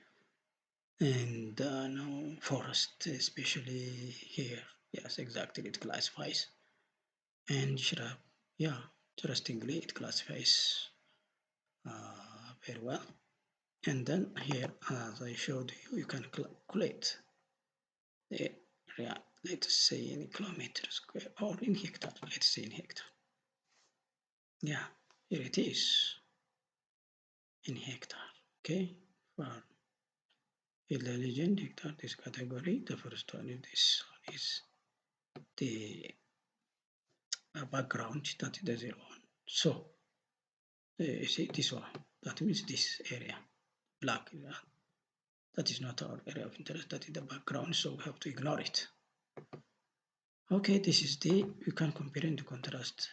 and now forest, especially here. Yes, exactly, it classifies. And shrub, yeah, interestingly, it classifies very well. And then here, as I showed you, you can calculate the area, let's say in kilometer square or in hectare, let's say in hectare. Yeah, here it is in hectare. Okay, for the legend hectare, this category, the first one is this one is the background, that is the 0 one. So you see this one, that means this area, black area. That is not our area of interest, that is the background, so we have to ignore it. Okay, this is the, we can compare in the contrast.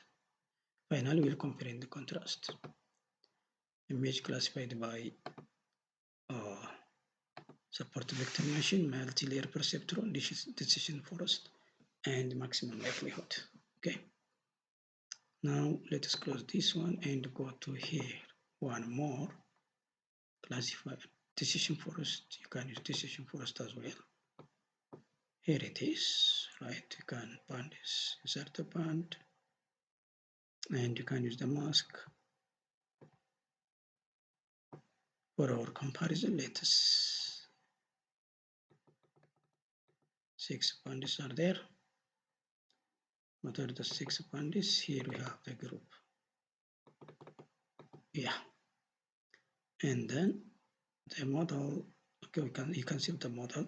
Finally, we'll compare in the contrast. Image classified by support vector machine, multi-layer perceptron, decision forest, and maximum likelihood. Okay. Now let us close this one and go to here. One more. Classify decision forest. You can use decision forest as well. Here it is, right? You can band this, insert the band, and you can use the mask. For our comparison, let us 6 bands are there. What are the 6 bands? Here we have the group. Yeah. And then the model, okay, you can see the model.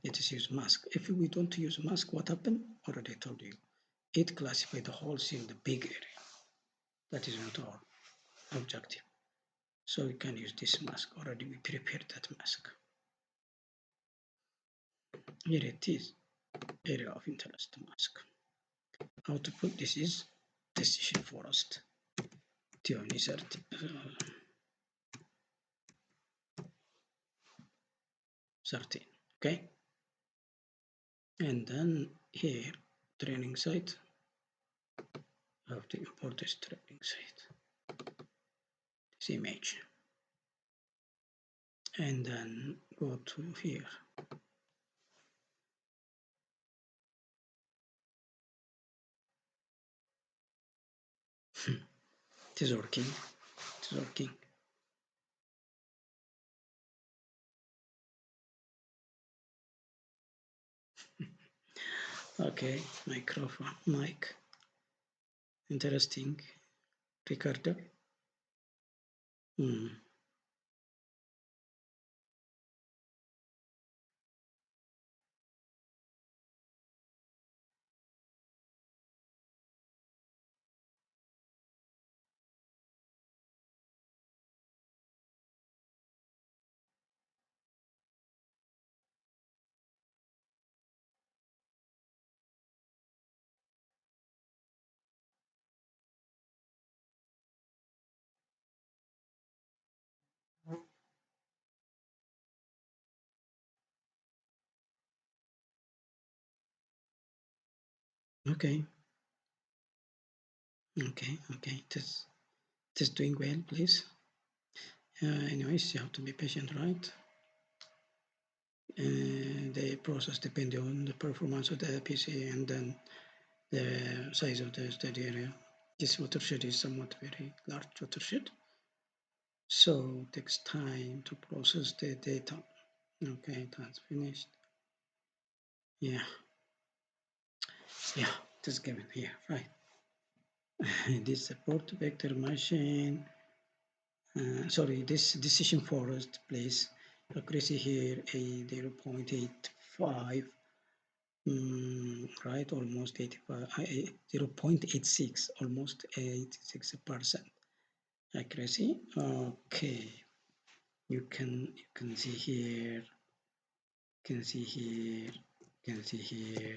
Let us use mask. If we don't use mask, what happened? Already told you. It classifies the whole scene, the big area. That is not our objective. So we can use this mask. Already we prepared that mask. Here it is, area of interest mask. How to put this is decision forest. 13. Okay. And then here, training site. You have to import this training site, this image. And then go to here. It is working. It is working. Okay, microphone, mic. Interesting. Recorder. Okay. Okay. Okay. It is doing well, please. Anyways, you have to be patient, right? The process depends on the performance of the PC and then the size of the study area. This watershed is somewhat very large watershed, so it takes time to process the data. Okay, that's finished. Yeah, it is given here, right? This support vector machine. Sorry, this decision forest place accuracy here a 0.85. Right, almost 85, 0.86, almost 86% accuracy. Okay, you can see here, can see here, can see here,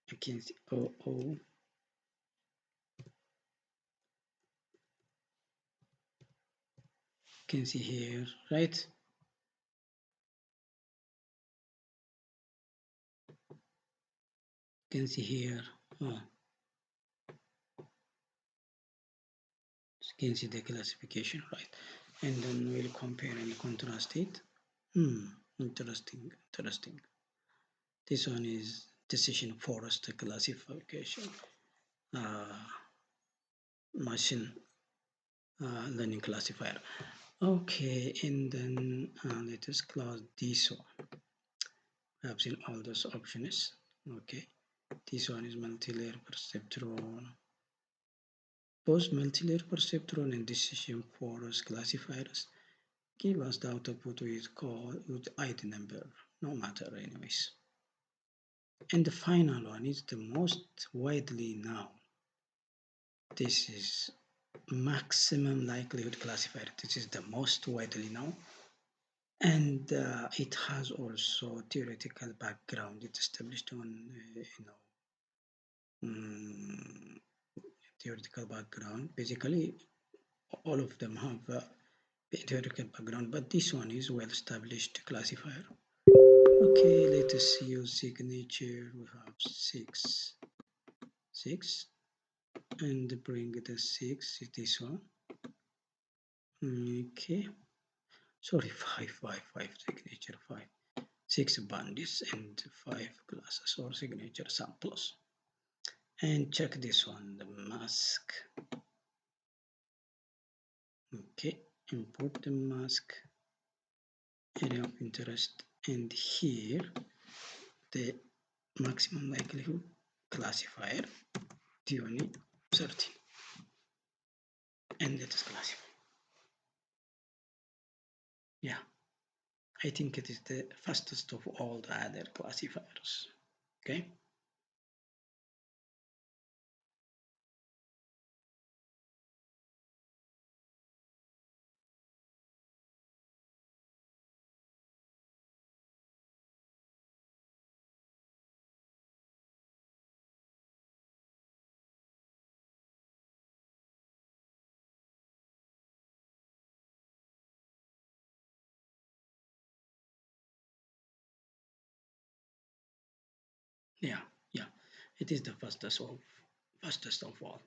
you can see can see here, right? Can see here. Oh, can see the classification, right? And then we'll compare and contrast it. Interesting, interesting. This one is decision forest classification, machine learning classifier. Okay, and then let us close this one. I have seen all those options. Okay, this one is multi-layer perceptron. Both multi-layer perceptron and decision forest classifiers give us the output with ID number, no matter anyways. And the final one is the most widely known. This is maximum likelihood classifier. This is the most widely known. And it has also theoretical background. It's established on, theoretical background. Basically, all of them have theoretical background, but this one is well-established classifier. Okay, let us use signature. We have six, and bring the 6, this one. Okay, sorry, 5 signature 5. 6 bandits and 5 classes or signature samples. And check this one, the mask. Okay, import the mask, area of interest, and here the maximum likelihood classifier, T20 13. And let us classify. Yeah, I think it is the fastest of all the other classifiers. Okay. Yeah, it is the fastest of all.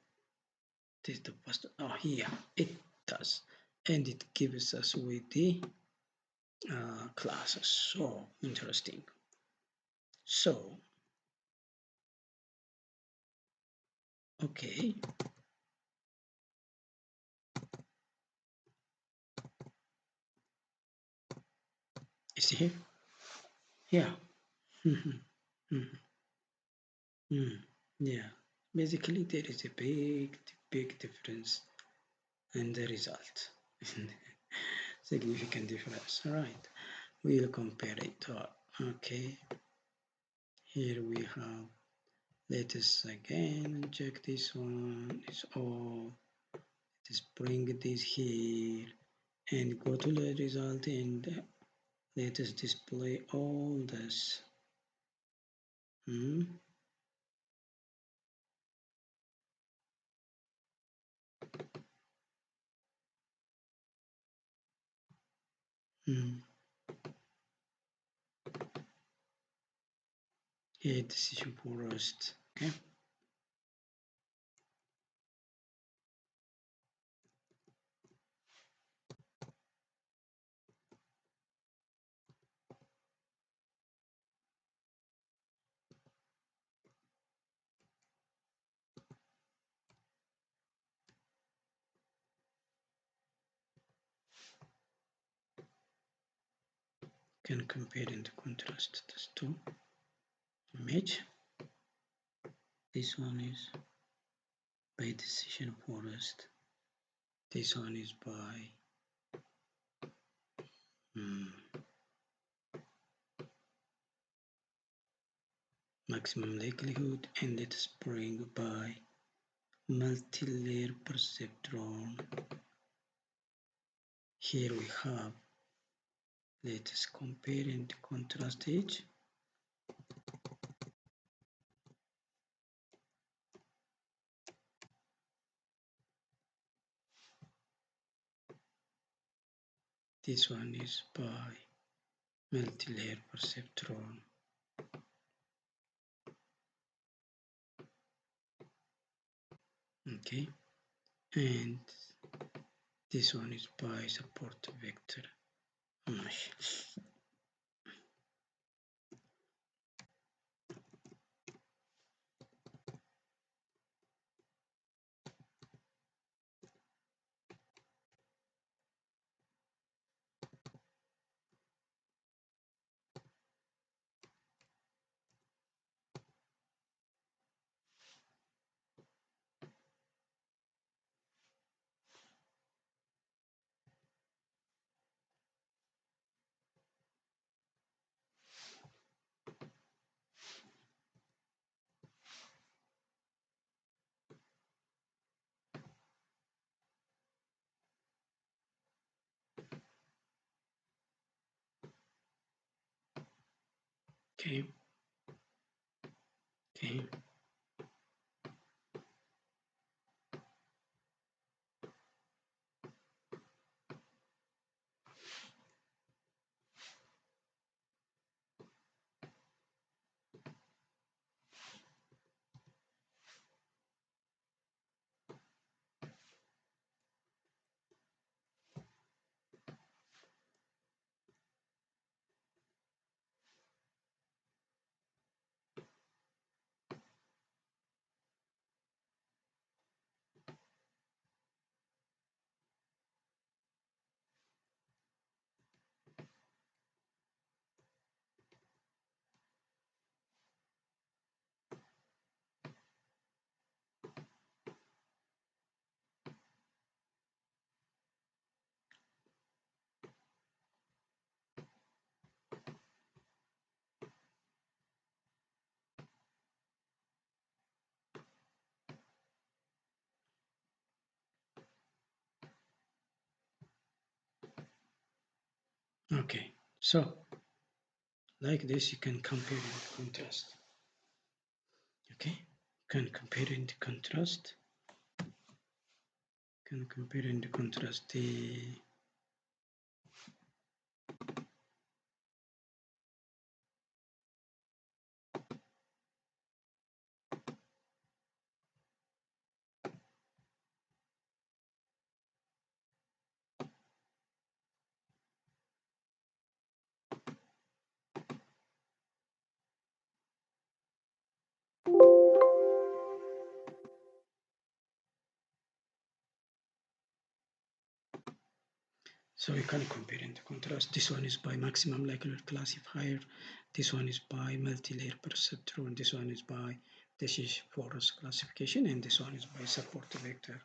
It is the first. Oh, here it does, and it gives us with the classes. So interesting. So Okay. Is it here? Yeah. Yeah. Basically, there is a big difference in the result. Significant difference. All right. We'll compare it. Okay. Here we have. Let us again check this one. It's all. Let's bring this here and go to the result and let us display all this. Hmm. Here, decision forest. Okay. Can compare and contrast these two image. This one is by decision forest. This one is by maximum likelihood, and let's bring by multi-layer perceptron. Here we have, let us compare and contrast each. This one is by multi-layer perceptron. Okay, and this one is by support vector mesh. Okay, okay. Okay, so like this, you can compare and contrast. Okay, can compare and contrast. Can compare and contrast the So you can compare and contrast. This one is by maximum likelihood classifier. This one is by multi-layer perceptron. This one is by decision forest classification, and this one is by support vector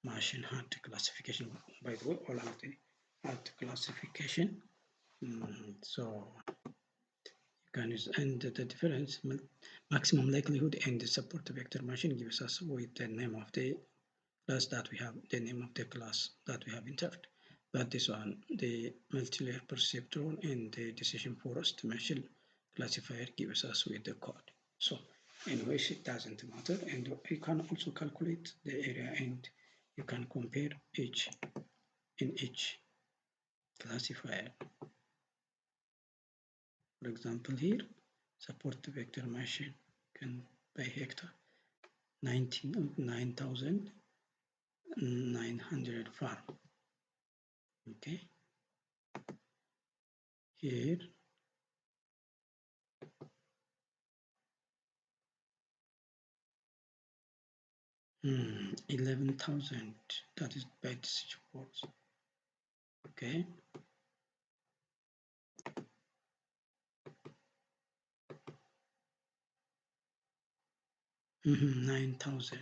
machine hard classification. By the way, all of the hard classification. So you can use, and the difference maximum likelihood and the support vector machine gives us with the name of the class that we have, the name of the class that we have entered. But this one, the multi-layer perceptron and the decision forest machine classifier gives us with the code. So anyways, it doesn't matter, and you can also calculate the area, and you can compare each classifier. For example, here support vector machine can by hectare 9,900 farm. Okay, here 11,000, that is by decision force. Okay, 9,000,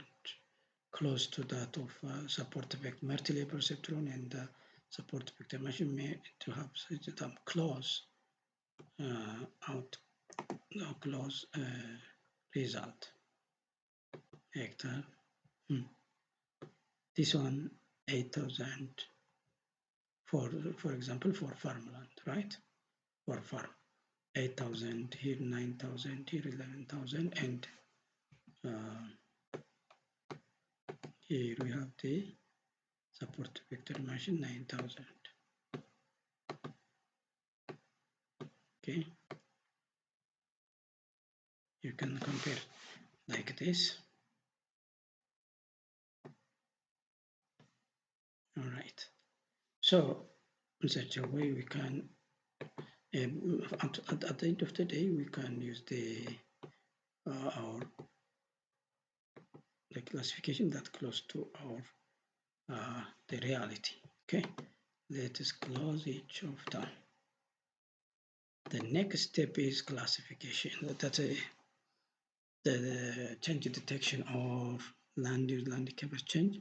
close to that of support vector multi-layer perceptron and support vector machine made to have them close close result hectare. This one 8,000 for example for farmland, right? For farm 8,000, here 9,000, here 11,000, and here we have the support vector machine 9,000. Okay, you can compare like this. All right, so in such a way we can at the end of the day we can use the classification that close to our the reality. Okay, let us close each of them. The next step is classification. That's the change detection of land use, land coverage change.